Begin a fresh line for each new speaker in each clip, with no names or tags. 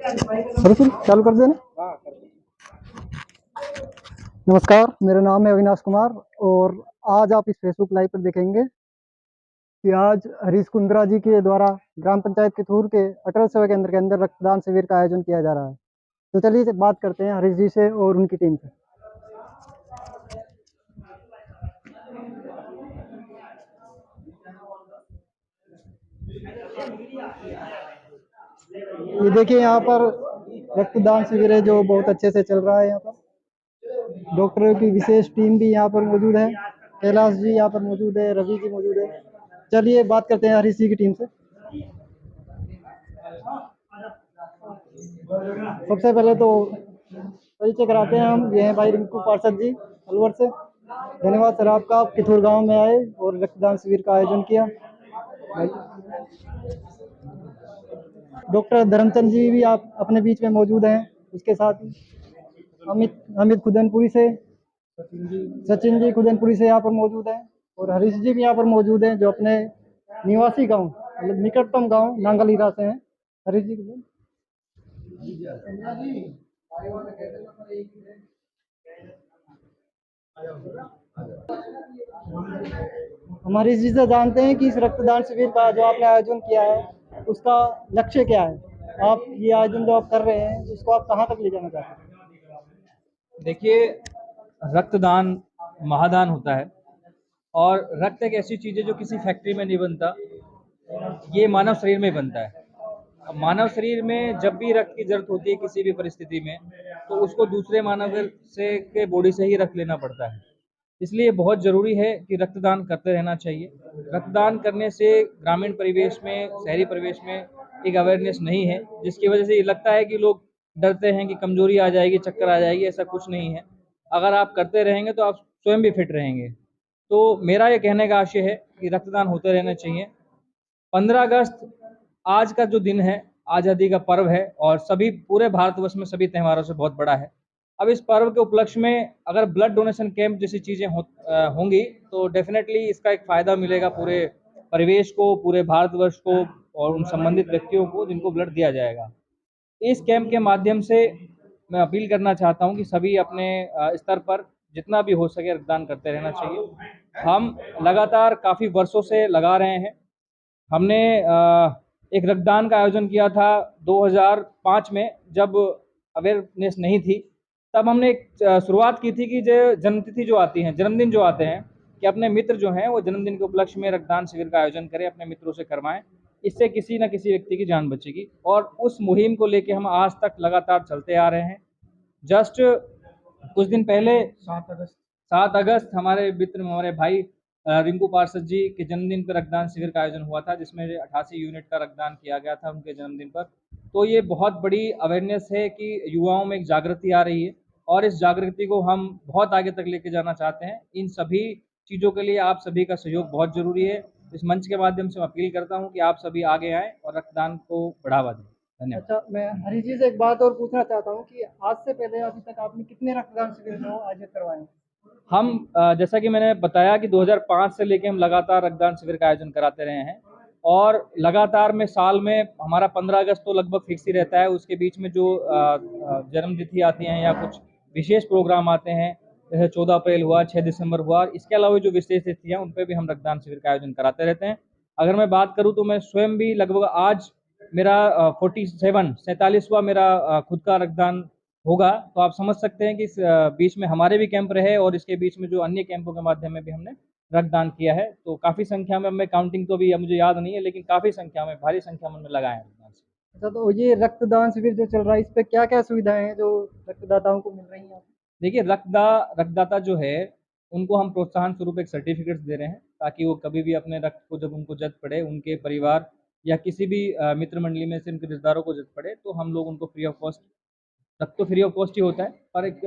बिल्कुल चालू कर देना।
हाँ कर दो।
नमस्कार, मेरा नाम है अविनाश कुमार और आज आप इस फेसबुक लाइव पर देखेंगे कि आज हरीश कुंद्रा जी के द्वारा ग्राम पंचायत किथूर के अटल सेवा केंद्र के अंदर रक्तदान शिविर का आयोजन किया जा रहा है। तो चलिए बात करते हैं हरीश जी से और उनकी टीम से। ये देखिए यहाँ पर रक्तदान शिविर है जो बहुत अच्छे से चल रहा है। यहाँ पर डॉक्टरों की विशेष टीम भी यहाँ पर मौजूद है। कैलाश जी यहाँ पर मौजूद है, रवि जी मौजूद है। चलिए बात करते हैं हरीश जी की टीम से। सबसे पहले तो परिचय कराते हैं हम। ये हैं भाई रिंकू पार्षद जी अलवर से। धन्यवाद सर आपका, आप किथूर गांव में आए और रक्तदान शिविर का आयोजन किया। डॉक्टर धर्मचंद जी भी आप अपने बीच में मौजूद हैं। उसके साथ ही अमित अमित खुदनपुरी से, सचिन जी खुदनपुरी से यहाँ पर मौजूद हैं और हरीश जी भी यहाँ पर मौजूद हैं जो अपने निवासी गांव मतलब निकटतम गांव नांगलीरा से हैं। हरीश जी हम हरीश जी से जानते हैं कि इस रक्तदान शिविर का जो आपने आयोजन किया है उसका लक्ष्य क्या है। आप ये आयोजन जो आप कर रहे हैं उसको आप कहाँ तक ले जाना चाहते हैं।
देखिए, रक्तदान महादान होता है और रक्त एक ऐसी चीज़ है जो किसी फैक्ट्री में नहीं बनता, ये मानव शरीर में बनता है। अब मानव शरीर में जब भी रक्त की जरूरत होती है किसी भी परिस्थिति में, तो उसको दूसरे मानव से के बॉडी से ही रक्त लेना पड़ता है। इसलिए बहुत ज़रूरी है कि रक्तदान करते रहना चाहिए। रक्तदान करने से ग्रामीण परिवेश में, शहरी परिवेश में एक अवेयरनेस नहीं है, जिसकी वजह से ये लगता है कि लोग डरते हैं कि कमजोरी आ जाएगी, चक्कर आ जाएगी। ऐसा कुछ नहीं है। अगर आप करते रहेंगे तो आप स्वयं भी फिट रहेंगे। तो मेरा ये कहने का आशय है कि रक्तदान होते रहना चाहिए। 15 अगस्त आज का जो दिन है, आज़ादी का पर्व है और सभी पूरे भारतवर्ष में सभी त्योहारों से बहुत बड़ा है। अब इस पर्व के उपलक्ष्य में अगर ब्लड डोनेशन कैंप जैसी चीज़ें होंगी तो डेफिनेटली इसका एक फ़ायदा मिलेगा पूरे परिवेश को, पूरे भारतवर्ष को और उन संबंधित व्यक्तियों को जिनको ब्लड दिया जाएगा। इस कैंप के माध्यम से मैं अपील करना चाहता हूं कि सभी अपने स्तर पर जितना भी हो सके रक्तदान करते रहना चाहिए। हम लगातार काफ़ी वर्षों से लगा रहे हैं। हमने एक रक्तदान का आयोजन किया था 2005 में, जब अवेयरनेस नहीं थी। तब हमने एक शुरुआत की थी कि जो जन्मतिथि जो आती हैं, जन्मदिन जो आते हैं, कि अपने मित्र जो हैं वो जन्मदिन के उपलक्ष्य में रक्तदान शिविर का आयोजन करें, अपने मित्रों से करवाएं। इससे किसी न किसी व्यक्ति की जान बचेगी और उस मुहिम को लेके हम आज तक लगातार चलते आ रहे हैं। जस्ट कुछ दिन पहले 7 अगस्त हमारे मित्र, हमारे भाई रिंकू पार्षद जी के जन्मदिन पर रक्तदान शिविर का आयोजन हुआ था, जिसमें 88 यूनिट का रक्तदान किया गया था उनके जन्मदिन पर। तो ये बहुत बड़ी अवेयरनेस है कि युवाओं में एक जागृति आ रही है और इस जागृति को हम बहुत आगे तक लेके जाना चाहते हैं। इन सभी चीज़ों के लिए आप सभी का सहयोग बहुत ज़रूरी है। इस मंच के माध्यम से मैं अपील करता हूँ कि आप सभी आगे आएँ और रक्तदान को बढ़ावा दें। धन्यवाद।
अच्छा, मैं हरीश जी से एक बात और पूछना चाहता हूँ कि आज से पहले अभी तक आपने कितने रक्तदान शिविर जो आयोजित करवाए हैं।
हम जैसा कि मैंने बताया कि 2005 से लेके हम लगातार रक्तदान शिविर का आयोजन कराते रहे हैं और लगातार में साल में हमारा 15 अगस्त तो लगभग फिक्स ही रहता है। उसके बीच में जो जन्मतिथि आती हैं या कुछ विशेष प्रोग्राम आते हैं, जैसे 14 अप्रैल हुआ, 6 दिसंबर हुआ, इसके अलावा जो विशेष तिथियाँ उन पर भी हम रक्तदान शिविर का आयोजन कराते रहते हैं। अगर मैं बात करूँ तो मैं स्वयं भी लगभग आज मेरा 47वां मेरा खुद का रक्तदान होगा। तो आप समझ सकते हैं कि इस बीच में हमारे भी कैंप रहे और इसके बीच में जो अन्य कैंपों के माध्यम में भी हमने रक्तदान किया है। तो काफ़ी संख्या में, मैं काउंटिंग तो भी अब मुझे याद नहीं है, लेकिन काफ़ी संख्या में, भारी संख्या में हमने लगाए हैं रक्तदान।
अच्छा, तो ये रक्तदान शिविर जो चल रहा है इस पे क्या क्या सुविधाएं हैं जो रक्तदाताओं को मिल रही हैं।
देखिए, रक्तदाता जो है उनको हम प्रोत्साहन स्वरूप एक सर्टिफिकेट्स दे रहे हैं, ताकि वो कभी भी अपने रक्त को जब उनको जरूरत पड़े, उनके परिवार या किसी भी मित्र मंडली में से उनके रिश्तेदारों को जरूरत पड़े, तो हम लोग उनको फ्री ऑफ कॉस्ट, रक्त तो फ्री ऑफ कॉस्ट ही होता है, पर एक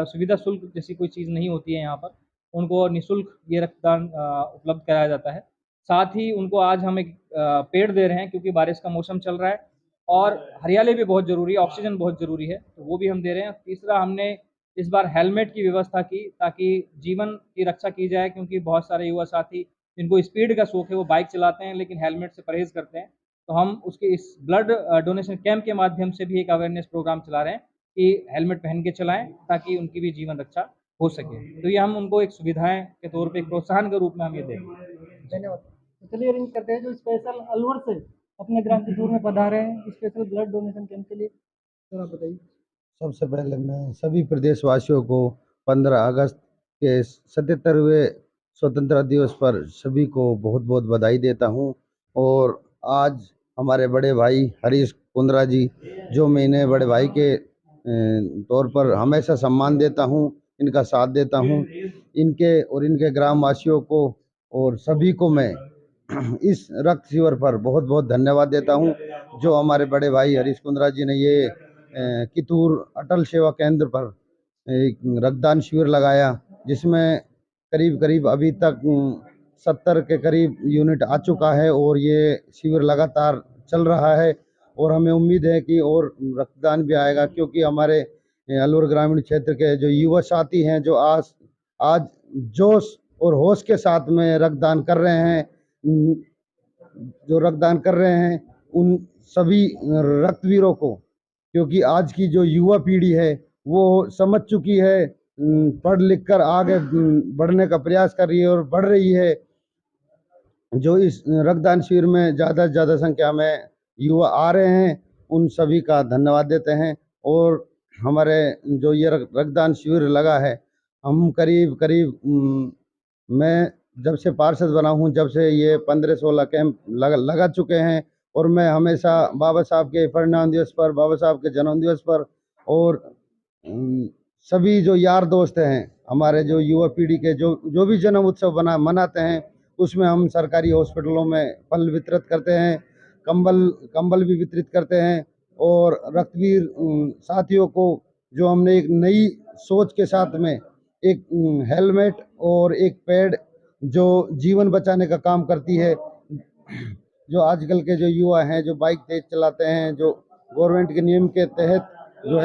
सुविधा शुल्क जैसी कोई चीज़ नहीं होती है यहाँ पर। उनको निःशुल्क ये रक्तदान उपलब्ध कराया जाता है। साथ ही उनको आज हम एक पेड़ दे रहे हैं, क्योंकि बारिश का मौसम चल रहा है और हरियाली भी बहुत ज़रूरी है, ऑक्सीजन बहुत ज़रूरी है, तो वो भी हम दे रहे हैं। तीसरा, हमने इस बार हेलमेट की व्यवस्था की ताकि जीवन की रक्षा की जाए, क्योंकि बहुत सारे युवा साथी जिनको स्पीड का शौक है वो बाइक चलाते हैं लेकिन हेलमेट से परहेज़ करते हैं। तो हम उसके इस ब्लड डोनेशन कैंप के माध्यम से भी एक अवेयरनेस प्रोग्राम चला रहे हैं कि हेलमेट पहन के चलाएं ताकि उनकी भी जीवन रक्षा हो सके। तो ये हम उनको एक सुविधाएं के तौर पे एक प्रोत्साहन के रूप में हम ये देंगे।
धन्यवाद। तो चलिए अरेंज करते हैं जो स्पेशल अलवर से अपने ग्राम किशोर में पधारे हैं स्पेशल ब्लड डोनेशन कैंप के लिए। सर आप बताइए।
सबसे पहले मैं सभी प्रदेशवासियों को 15 अगस्त के 77वें स्वतंत्रता दिवस पर सभी को बहुत बहुत बधाई देता हूं। और आज हमारे बड़े भाई हरीश कुंद्रा जी, जो मैं इन्हें बड़े भाई के तौर पर हमेशा सम्मान देता हूं, इनका साथ देता हूं, इनके और इनके ग्रामवासियों को और सभी को मैं इस रक्त शिविर पर बहुत बहुत धन्यवाद देता हूं। जो हमारे बड़े भाई हरीश कुंद्रा जी ने ये कितूर अटल सेवा केंद्र पर एक रक्तदान शिविर लगाया, जिसमें करीब करीब अभी तक 70 के करीब यूनिट आ चुका है और ये शिविर लगातार चल रहा है। और हमें उम्मीद है कि और रक्तदान भी आएगा, क्योंकि हमारे अलवर ग्रामीण क्षेत्र के जो युवा साथी हैं, जो आज जोश और होश के साथ में रक्तदान कर रहे हैं, जो रक्तदान कर रहे हैं उन सभी रक्तवीरों को, क्योंकि आज की जो युवा पीढ़ी है वो समझ चुकी है, पढ़ लिख कर आगे बढ़ने का प्रयास कर रही है और बढ़ रही है। जो इस रक्तदान शिविर में ज़्यादा से ज़्यादा संख्या में युवा आ रहे हैं, उन सभी का धन्यवाद देते हैं। और हमारे जो ये रक्तदान शिविर लगा है, हम करीब करीब मैं जब से पार्षद बना हूँ, जब से ये 15-16 कैंप लगा चुके हैं। और मैं हमेशा बाबा साहब के परिनिर्वाण दिवस पर, बाबा साहब के जन्म दिवस पर और सभी जो यार दोस्त हैं हमारे, जो युवा पीढ़ी के जो भी जन्म उत्सव मनाते हैं, उसमें हम सरकारी हॉस्पिटलों में फल वितरित करते हैं, कंबल भी वितरित करते हैं। और रक्तवीर साथियों को जो हमने एक नई सोच के साथ में एक हेलमेट और एक पैड जो जीवन बचाने का काम करती है। जो आजकल के जो युवा हैं, जो बाइक तेज चलाते हैं, जो गवर्नमेंट के नियम के तहत जो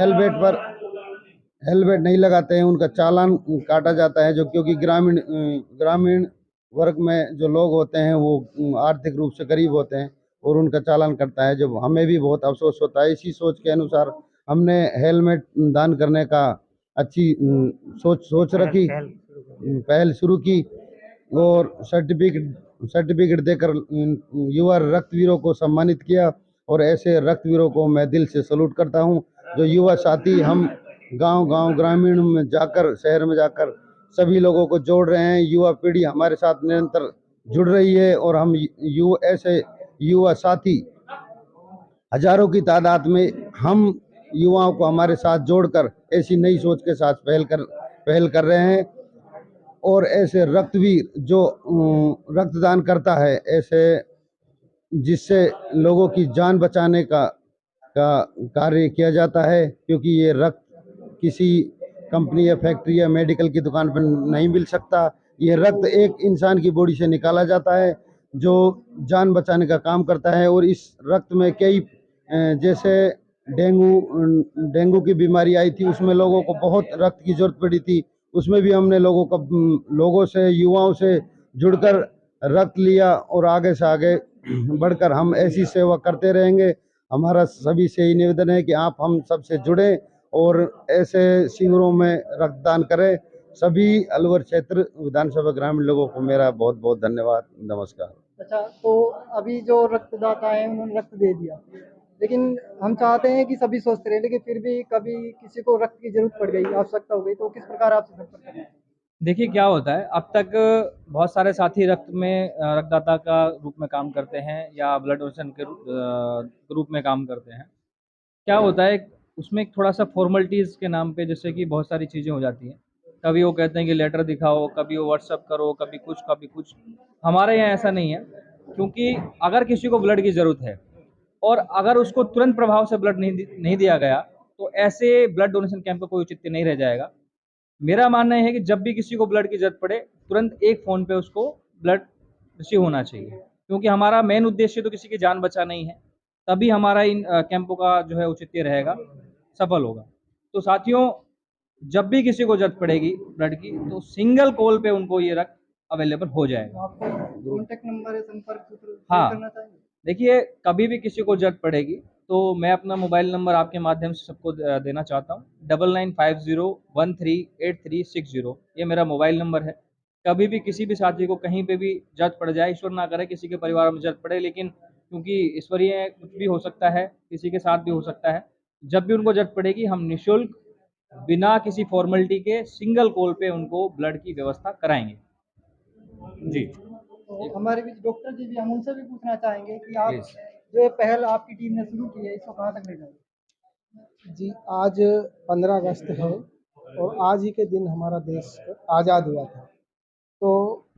हेलमेट नहीं लगाते हैं, उनका चालान काटा जाता है। जो क्योंकि ग्रामीण वर्ग में जो लोग होते हैं वो आर्थिक रूप से गरीब होते हैं और उनका चालान कटता है, जो हमें भी बहुत अफसोस होता है। इसी सोच के अनुसार हमने हेलमेट दान करने का अच्छी सोच रखी, पहल शुरू की और सर्टिफिकेट देकर युवा रक्तवीरों को सम्मानित किया। और ऐसे रक्तवीरों को मैं दिल से सैल्यूट करता हूं। जो युवा साथी हम गांव ग्रामीण में जाकर, शहर में जाकर सभी लोगों को जोड़ रहे हैं, युवा पीढ़ी हमारे साथ निरंतर जुड़ रही है। और हम ऐसे युवा साथी हजारों की तादाद में हम युवाओं को हमारे साथ जोड़कर ऐसी नई सोच के साथ पहल कर रहे हैं। और ऐसे रक्तवीर जो रक्तदान करता है, ऐसे जिससे लोगों की जान बचाने का कार्य किया जाता है, क्योंकि ये रक्त किसी कंपनी या फैक्ट्री या मेडिकल की दुकान पर नहीं मिल सकता। ये रक्त एक इंसान की बॉडी से निकाला जाता है जो जान बचाने का काम करता है। और इस रक्त में कई जैसे डेंगू की बीमारी आई थी, उसमें लोगों को बहुत रक्त की जरूरत पड़ी थी। उसमें भी हमने लोगों से, युवाओं से जुड़कर रक्त लिया और आगे से आगे बढ़कर हम ऐसी सेवा करते रहेंगे। हमारा सभी से ही निवेदन है कि आप हम सबसे जुड़ें और ऐसे शिविरों में रक्तदान करें। सभी अलवर क्षेत्र विधानसभा ग्रामीण लोगों को मेरा बहुत बहुत धन्यवाद, नमस्कार।
अच्छा, तो अभी जो रक्तदाता हैं उन्होंने रक्त दे दिया, लेकिन हम चाहते हैं कि सभी स्वस्थ रहे, लेकिन फिर भी कभी किसी को रक्त की जरूरत पड़ गई, आवश्यकता हो गई, तो किस प्रकार आपसे संपर्क करें?
देखिए क्या होता है, अब तक बहुत सारे साथी रक्तदाता का रूप में काम करते हैं या ब्लड डोनेशन के रूप में काम करते हैं। क्या होता है, उसमें एक थोड़ा सा फॉर्मेलिटीज़ के नाम पे जैसे कि बहुत सारी चीज़ें हो जाती हैं। कभी वो कहते हैं कि लेटर दिखाओ, कभी वो व्हाट्सअप करो, कभी कुछ। हमारे यहाँ ऐसा नहीं है, क्योंकि अगर किसी को ब्लड की ज़रूरत है और अगर उसको तुरंत प्रभाव से ब्लड नहीं दिया गया, तो ऐसे ब्लड डोनेशन कैंप का कोई औचित्य नहीं रह जाएगा। मेरा मानना है कि जब भी किसी को ब्लड की ज़रूरत पड़े, तुरंत एक फ़ोन पे उसको ब्लड रिसीव होना चाहिए, क्योंकि हमारा मेन उद्देश्य तो किसी की जान बचाना ही है। तभी हमारा इन कैंपों का जो है औचित्य रहेगा, सफल होगा। तो साथियों, जब भी किसी को ज़रूरत पड़ेगी ब्लड की, तो सिंगल कॉल पे उनको ये रक्त अवेलेबल हो जाएगा।
आपको कॉन्टैक्ट नंबर है, संपर्क सूत्र शेयर
हाँ,
करना चाहेंगे?
देखिए, कभी भी किसी को ज़रूरत पड़ेगी तो मैं अपना मोबाइल नंबर आपके माध्यम से सबको देना चाहता हूँ। 9950138360 ये मेरा मोबाइल नंबर है। कभी भी किसी भी साथी को कहीं पे भी ज़रूरत पड़ जाए, ईश्वर ना करे किसी के परिवार में ज़रूरत पड़े, लेकिन क्योंकि ईश्वरीय कुछ भी हो सकता है, किसी के साथ भी हो सकता है। जब भी उनको ज़रूरत पड़ेगी हम निःशुल्क, बिना किसी फ़ॉर्मेलिटी के सिंगल कॉल पे उनको ब्लड की व्यवस्था कराएँगे। जी,
तो हमारे बीच डॉक्टर जी भी, हम उनसे भी पूछना चाहेंगे कि आप
प्लीज़।
जो ये पहल आपकी टीम ने शुरू की है इसको कहाँ तक ले जाएंगे।
जी, आज 15 अगस्त है और आज ही के दिन हमारा देश आज़ाद हुआ था। तो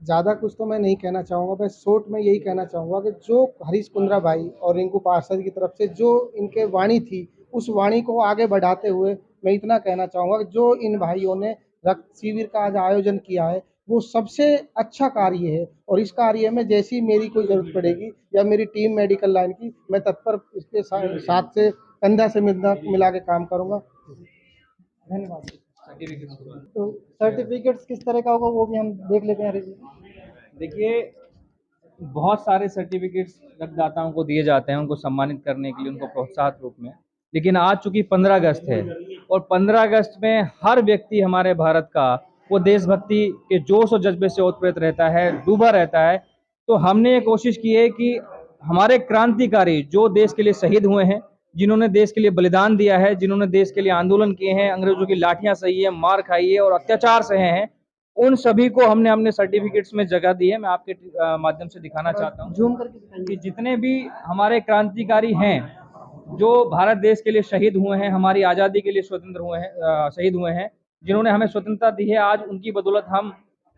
ज़्यादा कुछ तो मैं नहीं कहना चाहूँगा, बस शॉर्ट में यही कहना चाहूँगा कि जो हरीश कुंद्रा भाई और रिंकू पार्षद की तरफ से जो इनके वाणी थी, उस वाणी को आगे बढ़ाते हुए मैं इतना कहना चाहूँगा कि जो इन भाइयों ने रक्त शिविर का आज आयोजन किया है, वो सबसे अच्छा कार्य है और इस कार्य में जैसी मेरी कोई ज़रूरत पड़ेगी या मेरी टीम मेडिकल लाइन की, मैं तत्पर इसके साथ से कंधा से मिला के काम करूँगा। धन्यवाद।
तो सर्टिफिकेट्स किस तरह का होगा वो भी हम देख लेते हैं।
देखिए, बहुत सारे सर्टिफिकेट्स रक्तदाताओं को दिए जाते हैं उनको सम्मानित करने के लिए, उनको प्रोत्साहन रूप में। लेकिन आज चूंकि 15 अगस्त है और 15 अगस्त में हर व्यक्ति हमारे भारत का वो देशभक्ति के जोश और जज्बे से ओतप्रोत रहता है, डूबा रहता है। तो हमने ये कोशिश की है कि हमारे क्रांतिकारी जो देश के लिए शहीद हुए हैं, जिन्होंने देश के लिए बलिदान दिया है, जिन्होंने देश के लिए आंदोलन किए हैं, अंग्रेजों की लाठियां सही है, मार खाई है और अत्याचार सहे हैं, उन सभी को हमने अपने सर्टिफिकेट्स में जगह दी है। मैं आपके माध्यम से दिखाना चाहता हूँ
जूम करके
कि
दिखाइए।
जितने भी हमारे क्रांतिकारी हैं जो भारत देश के लिए शहीद हुए हैं, हमारी आज़ादी के लिए स्वतंत्र हुए हैं, शहीद हुए हैं, जिन्होंने हमें स्वतंत्रता दी है, आज उनकी बदौलत हम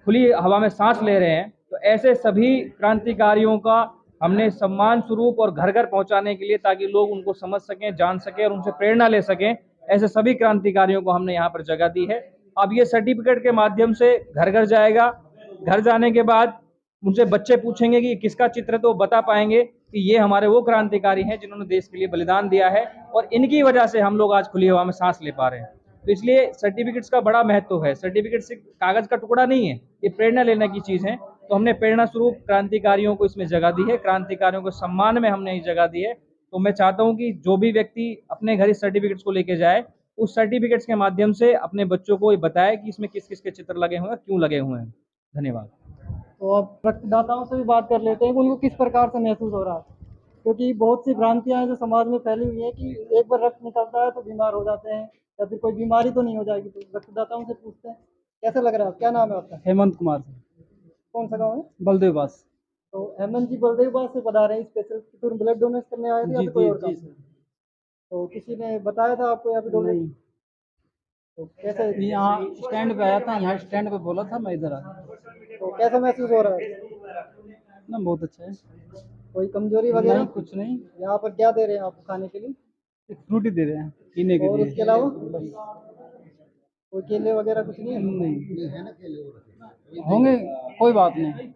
खुली हवा में सांस ले रहे हैं। तो ऐसे सभी क्रांतिकारियों का हमने सम्मान स्वरूप और घर घर पहुंचाने के लिए, ताकि लोग उनको समझ सकें, जान सकें और उनसे प्रेरणा ले सकें, ऐसे सभी क्रांतिकारियों को हमने यहाँ पर जगह दी है। अब ये सर्टिफिकेट के माध्यम से घर घर जाएगा। घर जाने के बाद उनसे बच्चे पूछेंगे कि किसका चित्र है, तो बता पाएंगे कि ये हमारे वो क्रांतिकारी हैं जिन्होंने देश के लिए बलिदान दिया है और इनकी वजह से हम लोग आज खुली हवा में सांस ले पा रहे हैं। तो इसलिए सर्टिफिकेट्स का बड़ा महत्व है। सर्टिफिकेट सिर्फ कागज का टुकड़ा नहीं है, ये प्रेरणा लेने की चीज है। तो हमने प्रेरणा स्वरूप क्रांतिकारियों को इसमें जगह दी है, क्रांतिकारियों को सम्मान में हमने ये जगह दी है। तो मैं चाहता हूँ कि जो भी व्यक्ति अपने घर इस सर्टिफिकेट्स को लेके जाए, उस सर्टिफिकेट्स के माध्यम से अपने बच्चों को ये बताए कि इसमें किस किस के चित्र लगे हुए हैं, क्यों लगे हुए हैं। धन्यवाद।
तो अब रक्तदाताओं से भी बात कर लेते हैं कि उनको किस प्रकार से महसूस हो रहा है, क्योंकि बहुत सी भ्रांतियां हैं जो समाज में फैली हुई है कि एक बार रक्त निकलता है तो बीमार हो जाते हैं या फिर कोई बीमारी तो नहीं हो जाएगी। तो रक्तदाताओं से पूछते हैं कैसा लग रहा है, क्या नाम है आपका।
हेमंत कुमार
कौन सा गाँव है।
बलदेव बास।
तो हेमंत जी बलदेव से बता रहे हैं, स्पेशल कितूर ब्लड डोनेट करने आए थे या फिर कोई और काम। तो किसी ने बताया था आपको या फिर डोनेट। तो कैसे
यहाँ स्टैंड पे आया था, यहाँ स्टैंड पे बोला था, मैं इधर आया।
तो कैसा महसूस हो रहा है।
ना बहुत अच्छा है।
कोई कमजोरी वगैरह।
नहीं, कुछ नहीं,
यहाँ पर क्या दे रहे हैं आपको खाने के लिए।
एक फ्रूटी दे रहे हैं पीने के
और
लिए।
उसके अलावा कोई केले वगैरह कुछ नहीं है।
नहीं होंगे, कोई बात नहीं।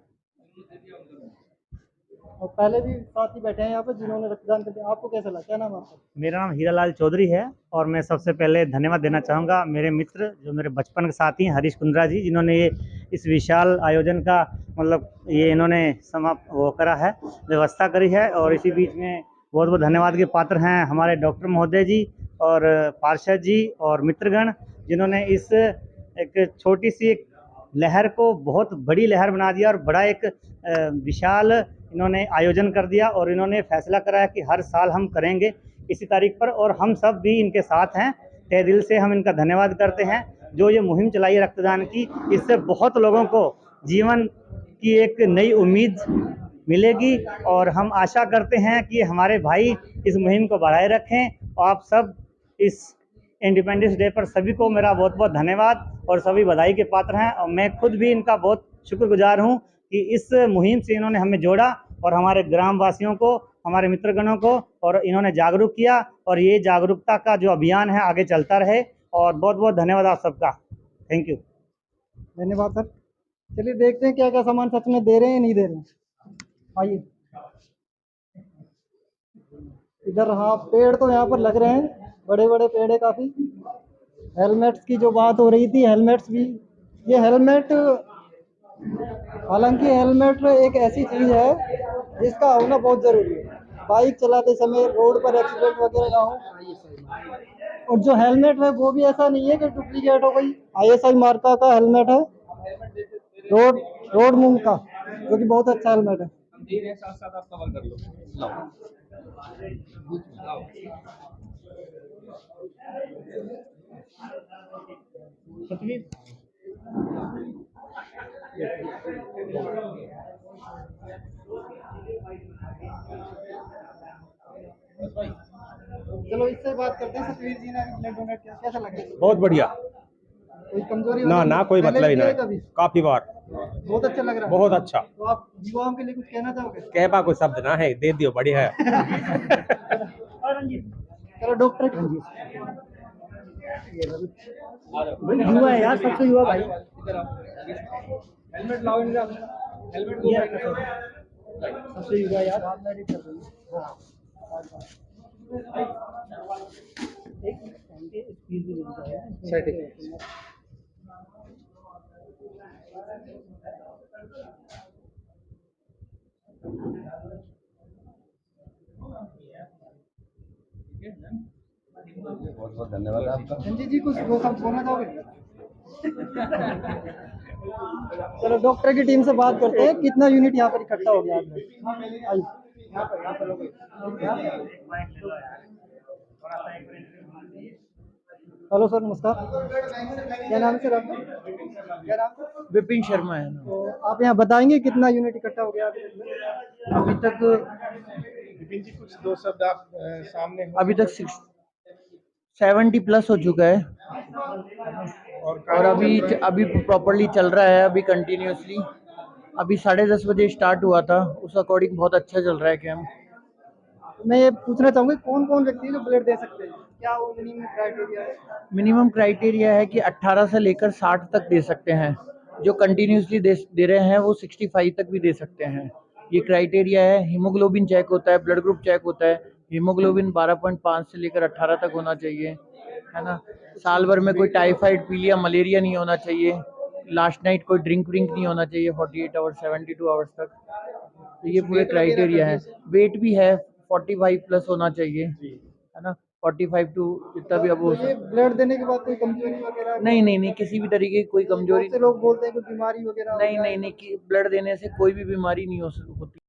और पहले भी साथी बैठे हैं यहाँ पर जिन्होंने रक्तदान कर दिया। आपको कैसा लगा, क्या नाम है आपका।
मेरा नाम हीरालाल चौधरी है और मैं सबसे पहले धन्यवाद देना चाहूँगा मेरे मित्र जो मेरे बचपन के साथी हैं हरीश कुंद्रा जी, जिन्होंने ये इस विशाल आयोजन का मतलब ये इन्होंने वो करा है, व्यवस्था करी है। और इसी बीच में बहुत बहुत धन्यवाद के पात्र हैं हमारे डॉक्टर महोदय जी और पार्षद जी और मित्रगण, जिन्होंने इस एक छोटी सी एक लहर को बहुत बड़ी लहर बना दिया और बड़ा एक विशाल इन्होंने आयोजन कर दिया। और इन्होंने फैसला करा है कि हर साल हम करेंगे इसी तारीख पर, और हम सब भी इनके साथ हैं। तहे दिल से हम इनका धन्यवाद करते हैं जो ये मुहिम चलाई है रक्तदान की। इससे बहुत लोगों को जीवन की एक नई उम्मीद मिलेगी और हम आशा करते हैं कि हमारे भाई इस मुहिम को बढ़ाए रखें। और आप सब इस इंडिपेंडेंस डे पर सभी को मेरा बहुत बहुत धन्यवाद और सभी बधाई के पात्र हैं। और मैं खुद भी इनका बहुत शुक्रगुजार हूं कि इस मुहिम से इन्होंने हमें जोड़ा और हमारे ग्रामवासियों को, हमारे मित्रगणों को, और इन्होंने जागरूक किया। और ये जागरूकता का जो अभियान है आगे चलता रहे। और बहुत बहुत धन्यवाद आप सबका। Thank you.
धन्यवाद सर। चलिए देखते हैं क्या क्या सामान सच में दे रहे हैं नहीं दे रहे हैं। आइए इधर। हाँ, पेड़ तो यहाँ पर लग रहे हैं, बड़े बड़े पेड़ है काफ़ी। हेलमेट्स की जो बात हो रही थी, हेलमेट्स भी, ये हेलमेट हालांकि हेलमेट एक ऐसी चीज़ है जिसका होना बहुत ज़रूरी है। बाइक चलाते समय रोड पर एक्सीडेंट वगैरह ना हो। और जो हेलमेट है वो भी ऐसा नहीं है कि डुप्लीकेट हो गई, आईएसआई मार्का का हेलमेट है, रोड रोड मूव का, जो कि बहुत अच्छा हेलमेट है।
हम दे रहे हैं, साथ साथ आप कवर कर लो। लाओ। लाओ। सतवीर,
चलो इससे बात करते हैं। सतवीर जी ने ब्लड डोनेट किया, कैसा लगा?
बहुत बढ़िया।
कोई कमजोरी
ना
वगैरह
ना कोई
पहले
मतलब ही
किया
ना
है कभी?
काफी बार
बहुत अच्छा लग रहा है।
बहुत अच्छा।
तो आप युवाओं के लिए कुछ कहना चाहोगे?
कहबा कोई शब्द ना है, दे दियो बढ़िया है।
चलो डॉक्टर
युवा है यार, सबसे युवा भाई।
इधर आओ। हेलमेट लाओ इनका। हेलमेट दो भाई को।
सबसे युवा यार।
बहुत बहुत धन्यवाद आपका।
संजय जी कुछ वो सब बोलना चाहोगे? चलो डॉक्टर की टीम से बात करते हैं, कितना यूनिट यहाँ पर इकट्ठा हो गया आपने? आइए। हेलो सर, नमस्कार। क्या नाम है सर आपका? क्या नाम है?
विपिन शर्मा है ना।
तो आप यहाँ बताएंगे कितना यूनिट इकट्ठा हो गया
अभी तक
विपिन जी कुछ दो शब्द आप सामने हो।
अभी तक 70 प्लस हो चुका है और अभी अभी प्रॉपरली चल रहा है, अभी कंटिन्यूअसली। अभी 10:30 बजे स्टार्ट हुआ था, उस अकॉर्डिंग बहुत अच्छा चल रहा है कैंप।
मैं ये पूछना चाहूंगा कौन कौन व्यक्ति जो ब्लड दे सकते हैं, क्या वो मिनिमम क्राइटेरिया है?
मिनिमम क्राइटेरिया है कि 18 से लेकर 60 तक दे सकते हैं। जो कंटिन्यूअसली दे रहे हैं वो 65 तक भी दे सकते हैं। ये क्राइटेरिया है। हीमोग्लोबिन चेक होता है, ब्लड ग्रुप चेक होता है। हीमोग्लोबिन 12.5 से लेकर 18 तक होना चाहिए, है ना। साल भर में कोई टाइफाइड, पीलिया, मलेरिया नहीं होना चाहिए। लास्ट नाइट कोई ड्रिंक नहीं होना चाहिए 48 आवर्स 72 आवर्स तक। तो ये पूरे क्राइटेरिया है। वेट भी है 45 प्लस होना चाहिए, है ना। 45 टू जितना भी अब हो
तो ये
सकता।
ब्लड देने के बाद कोई कमजोरी वगैरह?
नहीं नहीं नहीं, किसी भी तरीके की कोई कमजोरी
बहुत से लोग बोलते हैं कोई बीमारी वगैरह हो
नहीं
जाए।
नहीं नहीं, कि ब्लड देने से कोई भी बीमारी नहीं होती।